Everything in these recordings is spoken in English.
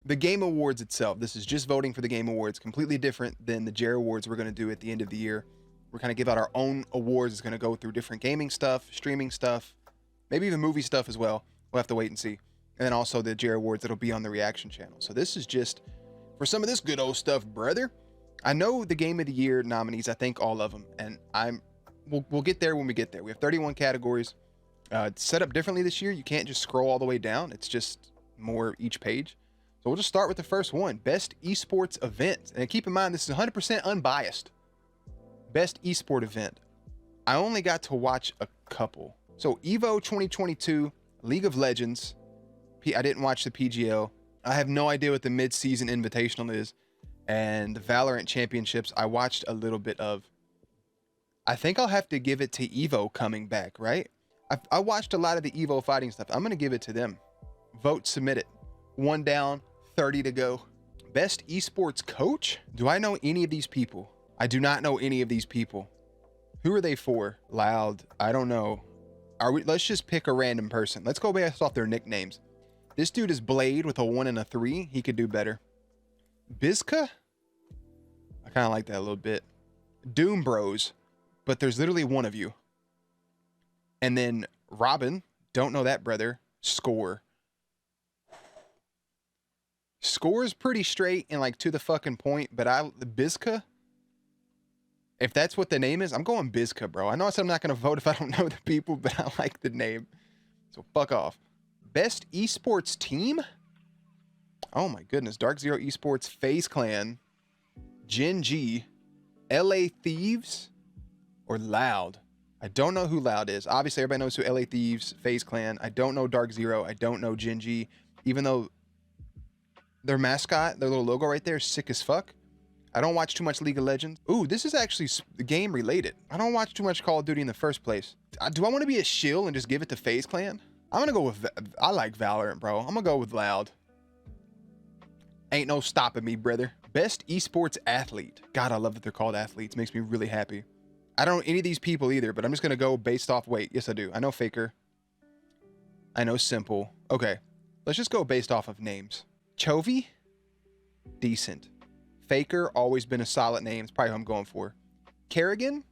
the Game Awards itself, this is just voting for the Game Awards, completely different than the Jer Awards we're going to do at the end of the year. We're going to give out our own awards. It's going to go through different gaming stuff, streaming stuff, maybe even movie stuff as well. We'll have to wait and see. And then also the Jer Awards that'll be on the reaction channel. So this is just for some of this good old stuff, brother. I know the Game of the Year nominees. I think all of them, and we'll get there when we get there. We have 31 categories. It's set up differently this year. You can't just scroll all the way down. It's just more each page. So we'll just start with the first one, Best Esports Event. And keep in mind, this is 100% unbiased. Best Esport Event. I only got to watch a couple. So EVO 2022, League of Legends. I didn't watch the PGL. I have no idea what the mid-season invitational is. And the Valorant Championships, I watched a little bit of. I think I'll have to give it to EVO coming back, right? I watched a lot of the EVO fighting stuff. I'm going to give it to them. Vote submitted. 1 down, 30 to go. Best Esports Coach? Do I know any of these people? I do not know any of these people. Who are they for? Loud. I don't know. Let's just pick a random person. Let's go based off their nicknames. This dude is Blade with a 1 and a 3. He could do better. Bizka? I kind of like that a little bit. Doom Bros. But there's literally one of you. And then Robin. Don't know that, brother. Score. Score is pretty straight and like to the fucking point. But Bizka? If that's what the name is, I'm going Bizka, bro. I know I said I'm not going to vote if I don't know the people, but I like the name. So fuck off. Best Esports Team? Oh my goodness. Dark Zero Esports, FaZe Clan, Gen G, LA Thieves, or Loud. I don't know who Loud is. Obviously, everybody knows who LA Thieves, FaZe Clan. I don't know Dark Zero. I don't know Gen G, even though their mascot, their little logo right there is sick as fuck. I don't watch too much League of Legends. Ooh, this is actually game related. I don't watch too much Call of Duty in the first place. Do I want to be a shill and just give it to FaZe Clan? I'm going to go with, I like Valorant, bro. I'm going to go with Loud. Ain't no stopping me, brother. Best Esports Athlete. God, I love that they're called athletes. Makes me really happy. I don't know any of these people either, but I'm just going to go based off, wait, yes I do. I know Faker. I know Simple. Okay, let's just go based off of names. Chovy? Decent. Faker, always been a solid name. It's probably who I'm going for. Kerrigan?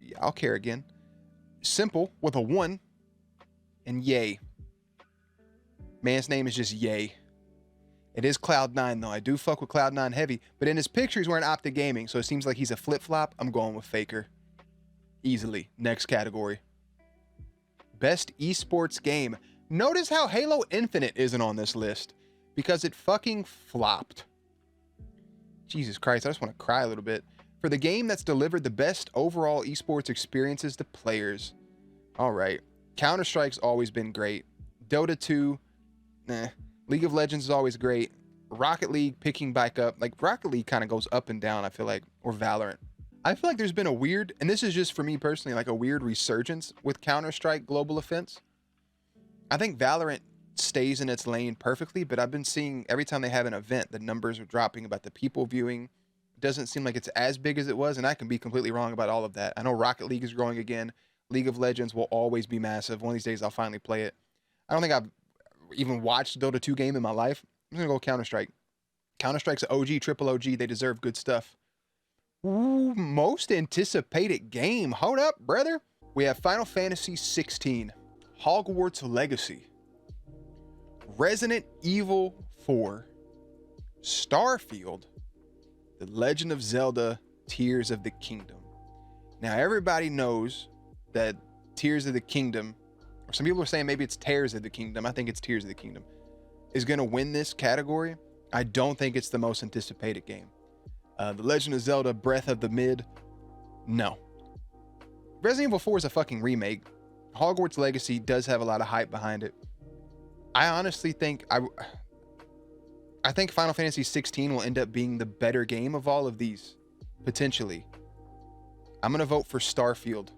Yeah, I'll Kerrigan. Simple with a 1. And Yay. Man's name is just Yay. It is Cloud9 though. I do fuck with Cloud9 heavy, but in his picture he's wearing Optic Gaming, so it seems like he's a flip-flop. I'm going with Faker. Easily. Next category. Best Esports Game. Notice how Halo Infinite isn't on this list. Because it fucking flopped. Jesus Christ, I just want to cry a little bit. For the game that's delivered the best overall esports experiences to players. Alright. Counter-Strike's always been great. Dota 2, League of Legends is always great. Rocket League picking back up. Like, Rocket League kind of goes up and down, I feel like. Or Valorant. I feel like there's been a weird, and this is just for me personally, like a weird resurgence with Counter-Strike Global Offense. I think Valorant stays in its lane perfectly, but I've been seeing every time they have an event, the numbers are dropping about the people viewing. It doesn't seem like it's as big as it was, and I can be completely wrong about all of that. I know Rocket League is growing again. League of Legends will always be massive. One of these days I'll finally play it. I don't think I've even watched Dota 2 game in my life. I'm gonna go Counter-Strike. Counter-Strike's OG, triple OG. They deserve good stuff. Ooh, most anticipated game. Hold up, brother. We have Final Fantasy 16, Hogwarts Legacy, Resident Evil 4, Starfield, The Legend of Zelda, Tears of the Kingdom. Now, everybody knows that Tears of the Kingdom, or some people are saying maybe it's Tears of the Kingdom. I think it's Tears of the Kingdom, is going to win this category. I don't think it's the most anticipated game. The Legend of Zelda, Breath of the Mid, no. Resident Evil 4 is a fucking remake. Hogwarts Legacy does have a lot of hype behind it. I honestly think I think Final Fantasy 16 will end up being the better game of all of these, potentially. I'm gonna vote for Starfield.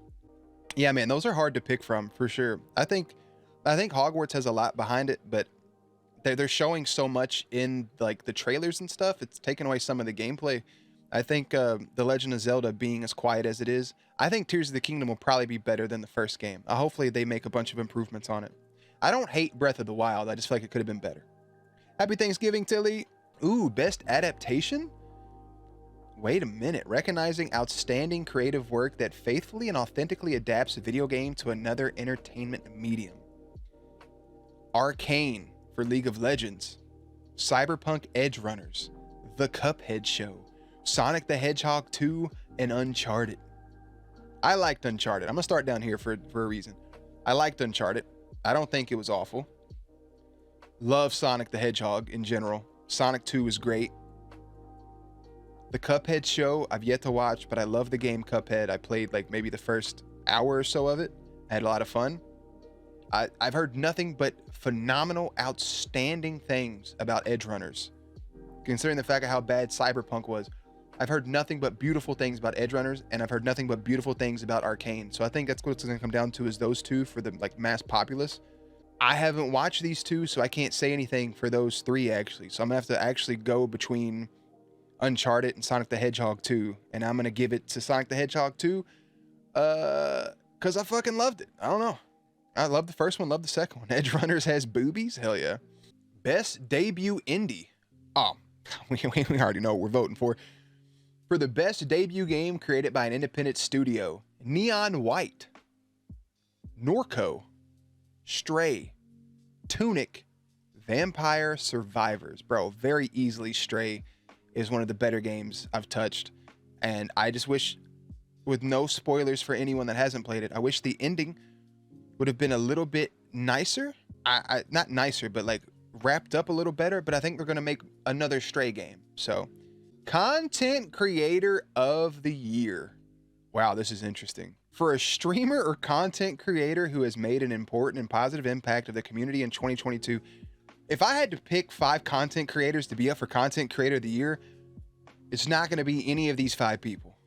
Yeah, man, those are hard to pick from for sure. I think Hogwarts has a lot behind it, but they're showing so much in like the trailers and stuff. It's taken away some of the gameplay. I think The Legend of Zelda being as quiet as it is, I think Tears of the Kingdom will probably be better than the first game. Hopefully they make a bunch of improvements on it. I don't hate Breath of the Wild. I just feel like it could have been better. Happy Thanksgiving, Tilly. Ooh, best adaptation? Wait a minute. Recognizing outstanding creative work that faithfully and authentically adapts a video game to another entertainment medium. Arcane for League of Legends. Cyberpunk Edge Runners. The Cuphead Show. Sonic the Hedgehog 2, and Uncharted. I liked Uncharted. I'm going to start down here for a reason. I liked Uncharted. I don't think it was awful. Love Sonic the Hedgehog in general. Sonic 2 is great. The Cuphead Show, I've yet to watch, but I love the game Cuphead. I played like maybe the first hour or so of it. I had a lot of fun. I've heard nothing but phenomenal, outstanding things about Edge Runners. Considering the fact of how bad Cyberpunk was, I've heard nothing but beautiful things about Edge Runners, and I've heard nothing but beautiful things about Arcane. So I think that's what it's going to come down to, is those two for the like mass populace. I haven't watched these two, so I can't say anything for those three actually. So I'm gonna have to actually go between Uncharted and Sonic the Hedgehog 2, and I'm gonna give it to Sonic the Hedgehog 2, because I fucking loved it. I don't know. I love the first one, love the second one. Edge Runners has boobies, hell yeah. Best debut indie. Oh, we already know what we're voting for. For the best debut game created by an independent studio, Neon White, Norco, Stray, Tunic, Vampire Survivors. Bro, very easily Stray is one of the better games I've touched. And I just wish, with no spoilers for anyone that hasn't played it, I wish the ending would have been a little bit nicer. Not nicer, but like wrapped up a little better. But I think they're going to make another Stray game. So, Content Creator of the Year. Wow, this is interesting. For a streamer or content creator who has made an important and positive impact of the community in 2022, if I had to pick 5 content creators to be up for Content Creator of the Year, it's not going to be any of these 5 people.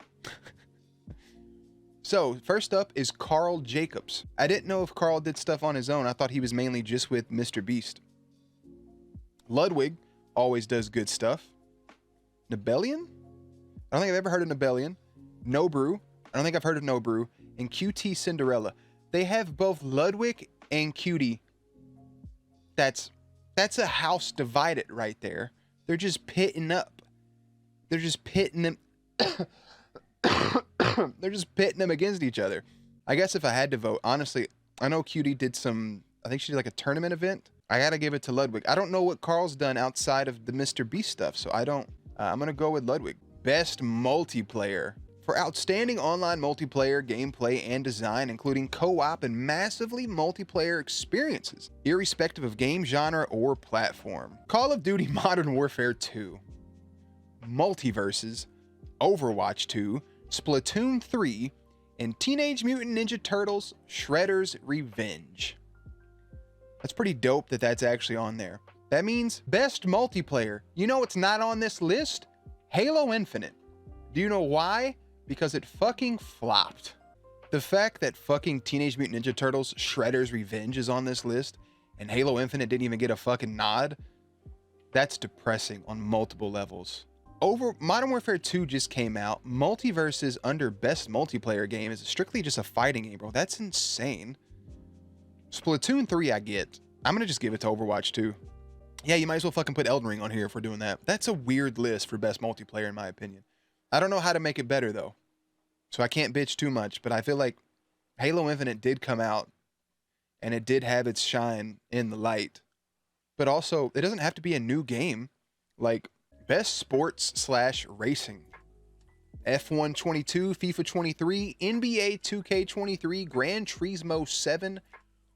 So, first up is Carl Jacobs. I didn't know if Carl did stuff on his own. I thought he was mainly just with Mr. Beast. Ludwig always does good stuff. Nebelian? I don't think I've ever heard of Nebelian. Nobrew. I don't think I've heard of Nobrew. And QT Cinderella. They have both Ludwig and QT. That's a house divided right there. They're just pitting up. They're just pitting them. They're just pitting them against each other. I guess if I had to vote, honestly, I know QT did some, I think she did like a tournament event. I gotta give it to Ludwig. I don't know what Carl's done outside of the Mr. Beast stuff, so I don't. I'm gonna go with Ludwig. Best multiplayer. For outstanding online multiplayer gameplay and design, including co-op and massively multiplayer experiences, irrespective of game genre or platform. Call of Duty Modern Warfare 2, Multiverses, Overwatch 2, Splatoon 3, and Teenage Mutant Ninja Turtles Shredder's Revenge. That's pretty dope that that's actually on there. That means best multiplayer. You know what's not on this list? Halo Infinite. Do you know why? Because it fucking flopped. The fact that fucking Teenage Mutant Ninja Turtles Shredder's Revenge is on this list and Halo Infinite didn't even get a fucking nod, that's depressing on multiple levels. Modern Warfare 2 just came out. Multiverses under best multiplayer game is strictly just a fighting game, bro. That's insane. Splatoon 3 I get. I'm gonna just give it to Overwatch 2. Yeah, you might as well fucking put Elden Ring on here if we're doing that. That's a weird list for best multiplayer in my opinion. I don't know how to make it better though, so I can't bitch too much, but I feel like Halo Infinite did come out and it did have its shine in the light, but also it doesn't have to be a new game. Like best sports / racing, F1 22, FIFA 23, NBA 2K23, Gran Turismo 7,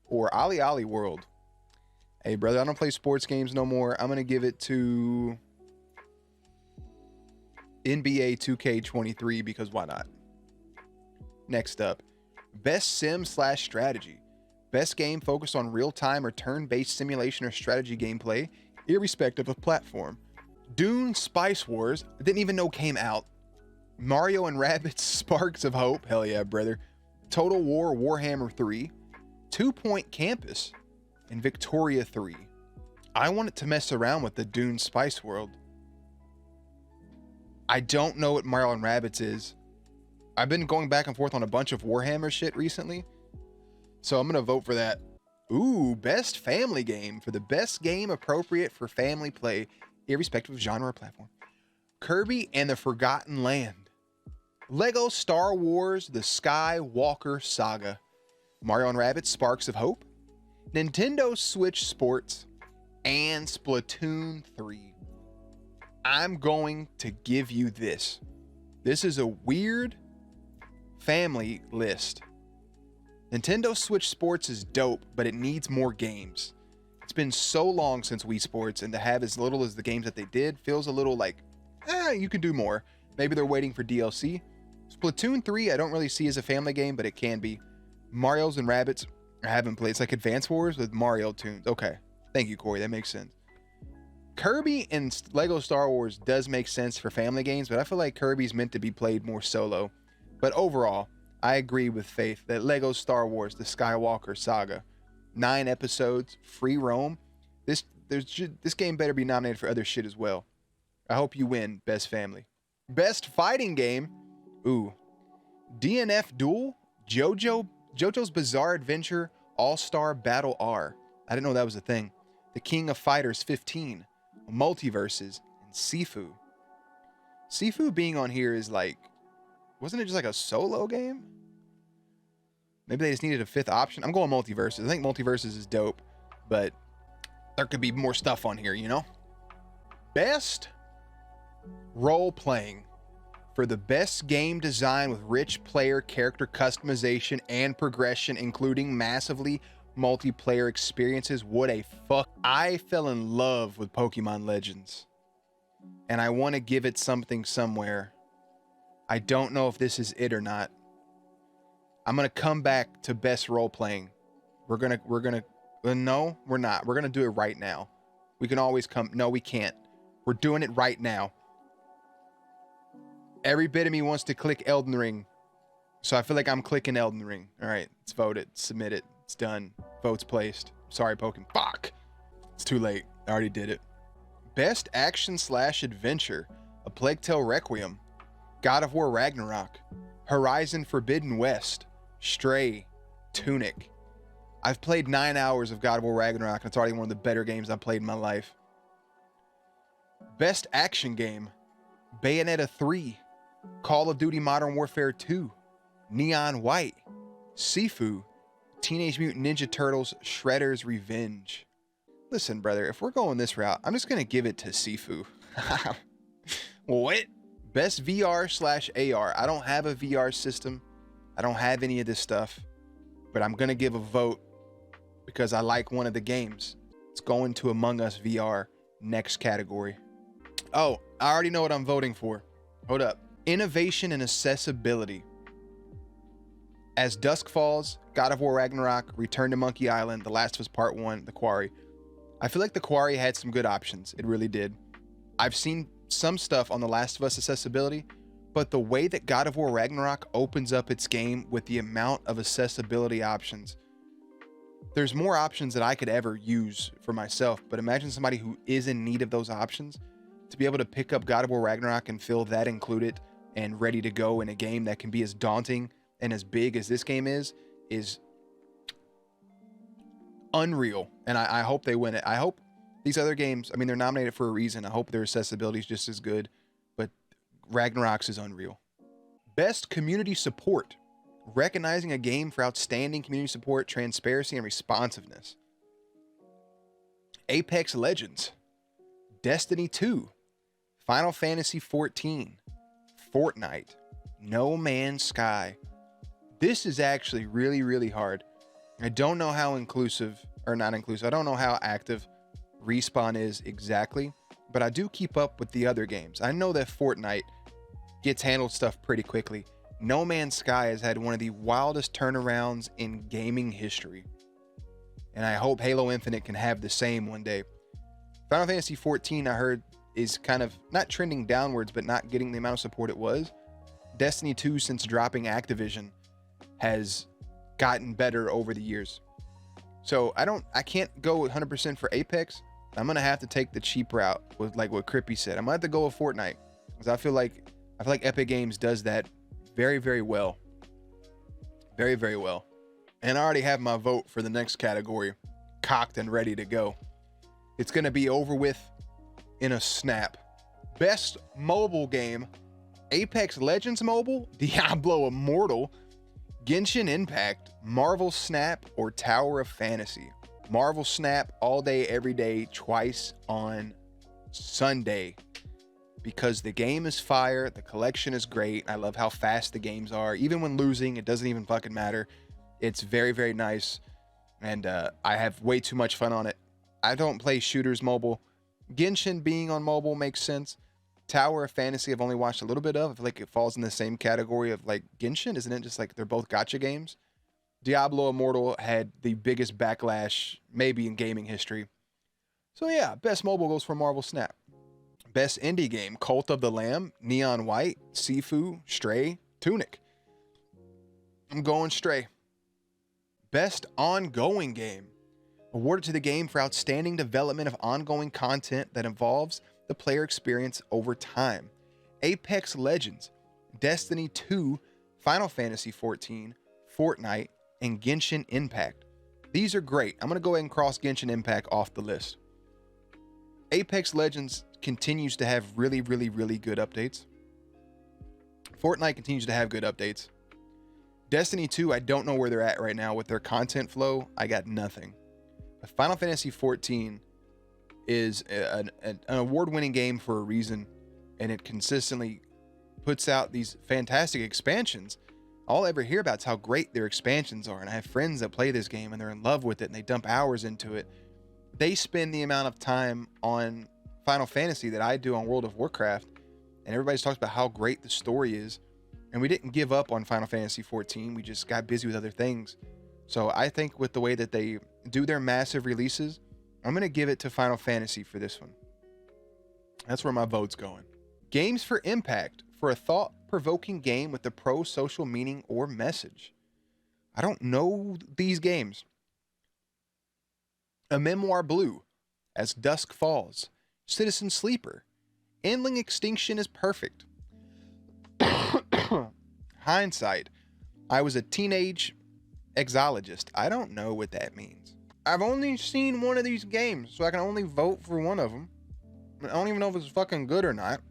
or Ali Ali World. Hey brother, I don't play sports games no more. I'm gonna give it to NBA 2K23 because why not? Next up, best sim / strategy. Best game focused on real-time or turn-based simulation or strategy gameplay, irrespective of platform. Dune Spice Wars, didn't even know came out. Mario and Rabbids Sparks of Hope, hell yeah, brother. Total War Warhammer 3, 2 Point Campus, and Victoria 3. I wanted to mess around with the Dune Spice World. I don't know what Mario and Rabbids is. I've been going back and forth on a bunch of Warhammer shit recently, so I'm gonna vote for that. Ooh, best family game. For the best game appropriate for family play, irrespective of genre or platform. Kirby and the Forgotten Land. Lego Star Wars The Skywalker Saga. Mario and Rabbids Sparks of Hope. Nintendo Switch Sports. And Splatoon 3. I'm going to give you this. This is a weird family list. Nintendo Switch Sports is dope, but it needs more games. It's been so long since Wii Sports, and to have as little as the games that they did feels a little like, you can do more. Maybe they're waiting for DLC. Splatoon 3, I don't really see as a family game, but it can be. Mario's and Rabbids, I haven't played. It's like Advance Wars with Mario tunes. Okay. Thank you, Corey. That makes sense. Kirby and Lego Star Wars does make sense for family games, but I feel like Kirby's meant to be played more solo. But overall, I agree with Faith that Lego Star Wars The Skywalker Saga, 9 episodes, free roam. This game better be nominated for other shit as well. I hope you win Best Family. Best Fighting Game. Ooh. DNF Duel, JoJo's Bizarre Adventure All-Star Battle R. I didn't know that was a thing. The King of Fighters 15, Multiverses, and Sifu. Sifu being on here is like, wasn't it just like a solo game? Maybe they just needed a 5th option. I'm going Multiverses. I think Multiverses is dope, but there could be more stuff on here, you know? Best Role Playing. For the best game design with rich player character customization and progression, including massively multiplayer experiences. What a fuck. I fell in love with Pokemon Legends, and I want to give it something somewhere. I don't know if this is it or not. I'm going to come back to best role playing. We're going to, no, we're not. We're going to do it right now. We can always come. No, we can't. We're doing it right now. Every bit of me wants to click Elden Ring. So I feel like I'm clicking Elden Ring. All right, let's vote it. Submit it. It's done. Votes placed. Sorry, Pokemon. Fuck. It's too late. I already did it. Best Action/Adventure. A Plague Tale Requiem. God of War Ragnarok. Horizon Forbidden West. Stray. Tunic. I've played 9 hours of God of War Ragnarok, and it's already one of the better games I've played in my life. Best Action Game. Bayonetta 3. Call of Duty Modern Warfare 2. Neon White. Sifu. Teenage Mutant Ninja Turtles Shredder's Revenge. Listen, brother, if we're going this route, I'm just going to give it to Sifu. What? Best VR/AR. I don't have a VR system. I don't have any of this stuff. But I'm going to give a vote because I like one of the games. It's going to Among Us VR. Next category. Oh, I already know what I'm voting for. Hold up. Innovation and accessibility. As Dusk Falls, God of War Ragnarok, Return to Monkey Island, The Last of Us Part 1, The Quarry. I feel like The Quarry had some good options. It really did. I've seen some stuff on The Last of Us accessibility, but the way that God of War Ragnarok opens up its game with the amount of accessibility options, there's more options than I could ever use for myself. But imagine somebody who is in need of those options to be able to pick up God of War Ragnarok and feel that included and ready to go in a game that can be as daunting and as big as this game is unreal. And I hope they win it. I hope these other games, I mean, they're nominated for a reason. I hope their accessibility is just as good, but Ragnarok's is unreal. Best community support. Recognizing a game for outstanding community support, transparency, and responsiveness. Apex Legends. Destiny 2. Final Fantasy 14. Fortnite. No Man's Sky. This is actually really, really hard. I don't know how inclusive, or not inclusive, I don't know how active Respawn is exactly, but I do keep up with the other games. I know that Fortnite gets handled stuff pretty quickly. No Man's Sky has had one of the wildest turnarounds in gaming history. And I hope Halo Infinite can have the same one day. Final Fantasy 14, I heard, is kind of not trending downwards, but not getting the amount of support it was. Destiny 2, since dropping Activision, has gotten better over the years. So I can't go 100% for Apex. I'm gonna have to take the cheap route with like what Crippy said. I'm gonna have to go with Fortnite because I feel like Epic Games does that very, very well. Very, very well. And I already have my vote for the next category cocked and ready to go. It's gonna be over with in a snap. Best mobile game: Apex Legends Mobile, Diablo Immortal, Genshin Impact, Marvel Snap, or Tower of Fantasy. Marvel Snap all day, every day, twice on Sunday. Because the game is fire, the collection is great. I love how fast the games are. Even when losing, it doesn't even fucking matter. It's very, very nice. And I have way too much fun on it. I don't play shooters mobile. Genshin being on mobile makes sense. Tower of Fantasy I've only watched a little bit of. I feel like it falls in the same category of like Genshin, isn't it? Just like they're both gacha games. Diablo Immortal had the biggest backlash maybe in gaming history. So yeah, best mobile goes for Marvel Snap. Best indie game: Cult of the Lamb, Neon White, Sifu, Stray, Tunic. I'm going Stray. Best ongoing game: awarded to the game for outstanding development of ongoing content that involves the player experience over time. Apex Legends, Destiny 2, Final Fantasy XIV, Fortnite, and Genshin Impact. These are great. I'm going to go ahead and cross Genshin Impact off the list. Apex Legends continues to have really, really, really good updates. Fortnite continues to have good updates. Destiny 2, I don't know where they're at right now with their content flow. I got nothing. But Final Fantasy XIV is an award-winning game for a reason, and it consistently puts out these fantastic expansions. All I ever hear about is how great their expansions are, and I have friends that play this game and they're in love with it and they dump hours into it. They spend the amount of time on Final Fantasy that I do on World of Warcraft, and everybody talks about how great the story is. And we didn't give up on Final Fantasy XIV. We just got busy with other things. So I think with the way that they do their massive releases, I'm going to give it to Final Fantasy for this one. That's where my vote's going. Games for Impact, for a thought-provoking game with a pro-social meaning or message. I don't know these games. A Memoir Blue, As Dusk Falls, Citizen Sleeper, Endling Extinction is Perfect. Hindsight, I was a teenage exologist. I don't know what that means. I've only seen one of these games, so I can only vote for one of them. I don't even know if it's fucking good or not.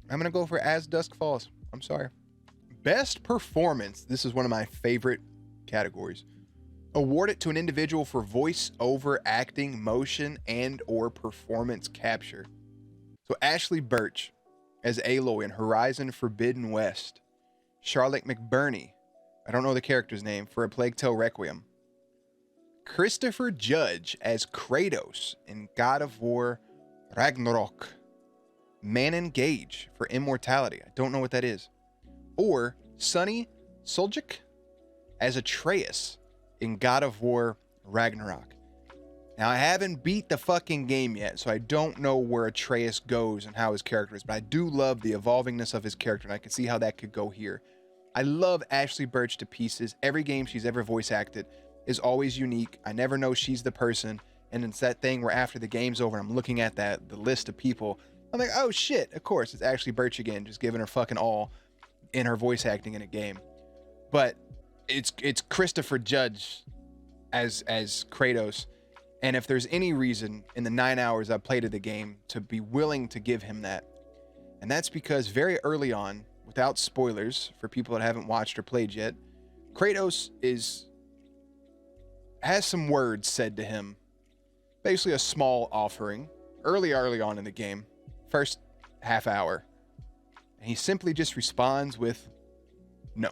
I'm gonna go for As Dusk Falls. I'm sorry. Best Performance. This is one of my favorite categories. Awarded to an individual for voice over acting, motion, and or performance capture. So Ashley Birch as Aloy in Horizon Forbidden West. Charlotte McBurney, I don't know the character's name, for A Plague Tale Requiem. Christopher Judge as Kratos in God of War Ragnarok. Manon Gage for Immortality. I don't know what that is. Or Sonny Suljic as Atreus in God of War Ragnarok. Now, I haven't beat the fucking game yet, so I don't know where Atreus goes and how his character is, but I do love the evolvingness of his character, and I can see how that could go here. I love Ashley Birch to pieces. Every game she's ever voice acted is always unique. I never know she's the person, and it's that thing where after the game's over, I'm looking at the list of people, I'm like, oh shit, of course, it's Ashley Birch again, just giving her fucking all in her voice acting in a game. But it's Christopher Judge as Kratos. And if there's any reason in the 9 hours I played of the game to be willing to give him that, and that's because very early on, without spoilers for people that haven't watched or played yet, Kratos has some words said to him, basically a small offering, early on in the game, first half hour, and he simply just responds with no.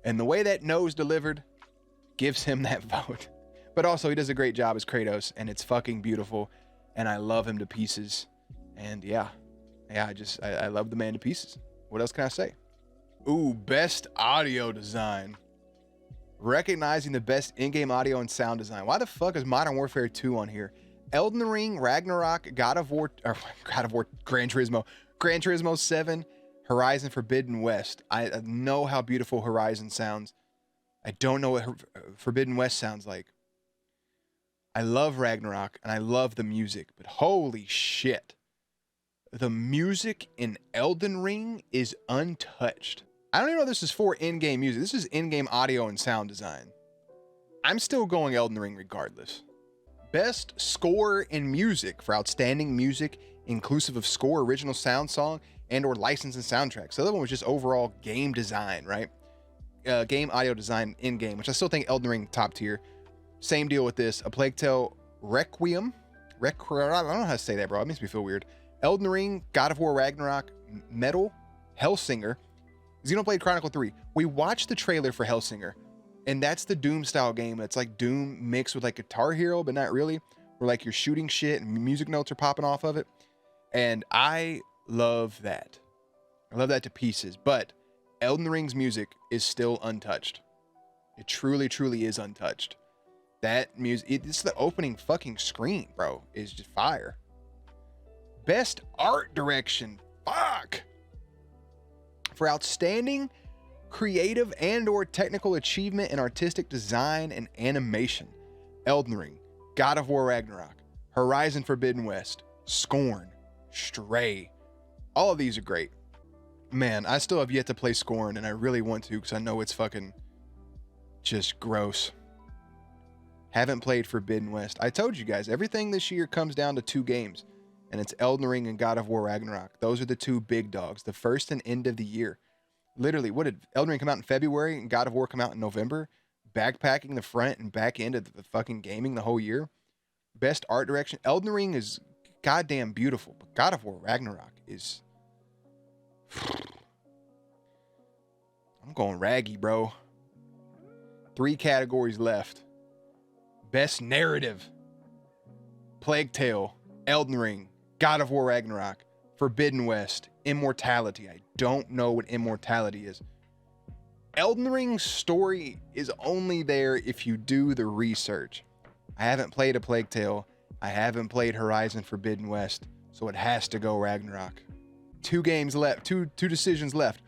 And the way that no is delivered gives him that vote. But also, he does a great job as Kratos, and it's fucking beautiful, and I love him to pieces. And yeah, I love the man to pieces. What else can I say? Ooh, best audio design. Recognizing the best in-game audio and sound design. Why the fuck is Modern Warfare 2 on here? Elden Ring, Ragnarok, God of War, Gran Turismo 7, Horizon Forbidden West. I know how beautiful Horizon sounds. I don't know what Forbidden West sounds like. I love Ragnarok, and I love the music, but holy shit. The music in Elden Ring is untouched. I don't even know if this is for in-game music. This is in-game audio and sound design. I'm still going Elden Ring regardless. Best score in music for outstanding music, inclusive of score, original sound song, and or licensed and soundtrack. So the other one was just overall game design, right? Game audio design in game, which I still think Elden Ring top tier. Same deal with this. A Plague Tale Requiem. I don't know how to say that, bro. It makes me feel weird. Elden Ring, God of War Ragnarok, Metal, Hellsinger, Xenoblade Chronicle 3. We watched the trailer for Hellsinger, and that's the Doom style game. It's like Doom mixed with like Guitar Hero, but not really. Where like you're shooting shit and music notes are popping off of it. And I love that. I love that to pieces. But Elden Ring's music is still untouched. It truly, truly is untouched. That music, it's the opening fucking screen, bro. Is just fire. Best art direction. Fuck. For outstanding creative and or technical achievement in artistic design and animation. Elden Ring, God of War Ragnarok, Horizon Forbidden West, Scorn, Stray. All of these are great. Man, I still have yet to play Scorn, and I really want to because I know it's fucking just gross. Haven't played Forbidden West. I told you guys, everything this year comes down to 2 games, and it's Elden Ring and God of War Ragnarok. Those are the 2 big dogs, the first and end of the year. Literally, what did Elden Ring come out in February and God of War come out in November? Backpacking the front and back end of the fucking gaming the whole year. Best art direction. Elden Ring is goddamn beautiful, but God of War Ragnarok is... I'm going raggy, bro. 3 categories left. Best narrative. Plague Tale, Elden Ring, God of War Ragnarok, Forbidden West, Immortality. I don't know what Immortality is. Elden Ring's story is only there if you do the research. I haven't played a Plague Tale. I haven't played Horizon Forbidden West, so it has to go Ragnarok. 2 games left, two decisions left.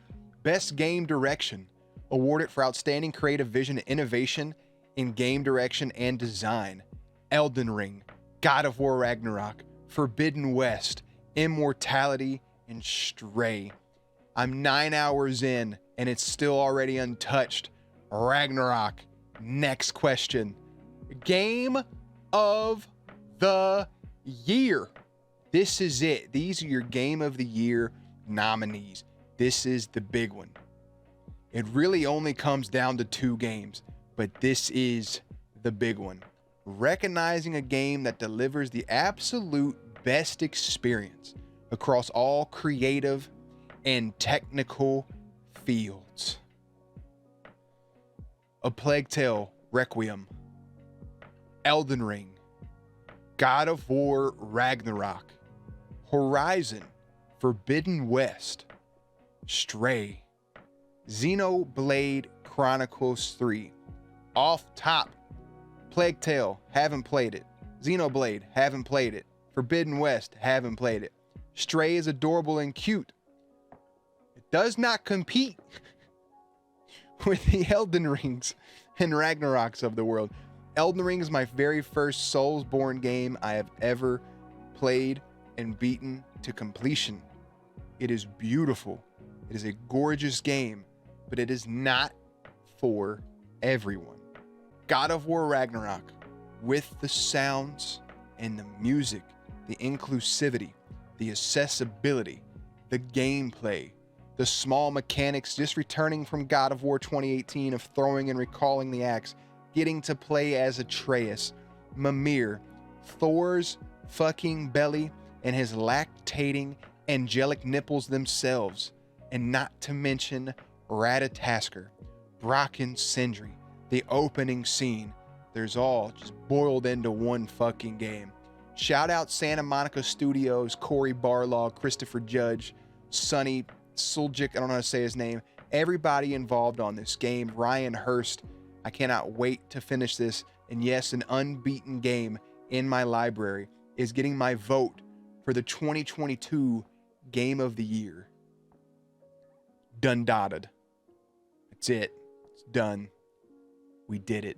Best game direction, awarded for outstanding creative vision and innovation in game direction and design. Elden Ring, God of War Ragnarok, Forbidden West, Immortality, and Stray. I'm 9 hours in, and it's still already untouched. Ragnarok. Next question. Game of the year. This is it. These are your Game of the Year nominees. This is the big one. It really only comes down to 2 games, but this is the big one. Recognizing a game that delivers the absolute best experience across all creative and technical fields. A Plague Tale Requiem, Elden Ring, God of War Ragnarok, Horizon Forbidden West, Stray, Xenoblade Chronicles 3. Off top, Plague Tale, haven't played it. Xenoblade, haven't played it. Forbidden West, haven't played it. Stray is adorable and cute. It does not compete with the Elden Rings and Ragnaroks of the world. Elden Ring is my very first Soulsborne game I have ever played and beaten to completion. It is beautiful. It is a gorgeous game, but it is not for everyone. God of War Ragnarok, with the sounds and the music, the inclusivity, the accessibility, the gameplay, the small mechanics, just returning from God of War 2018 of throwing and recalling the axe, getting to play as Atreus, Mimir, Thor's fucking belly, and his lactating angelic nipples themselves, and not to mention Ratatasker, Brock and Sindri, the opening scene. There's all just boiled into one fucking game. Shout out Santa Monica Studios, Corey Barlaw, Christopher Judge, Sonny Suljic, I don't know how to say his name, everybody involved on this game, Ryan Hurst. I cannot wait to finish this. And yes, an unbeaten game in my library is getting my vote for the 2022 Game of the Year. Done dotted. That's it. It's done. We did it.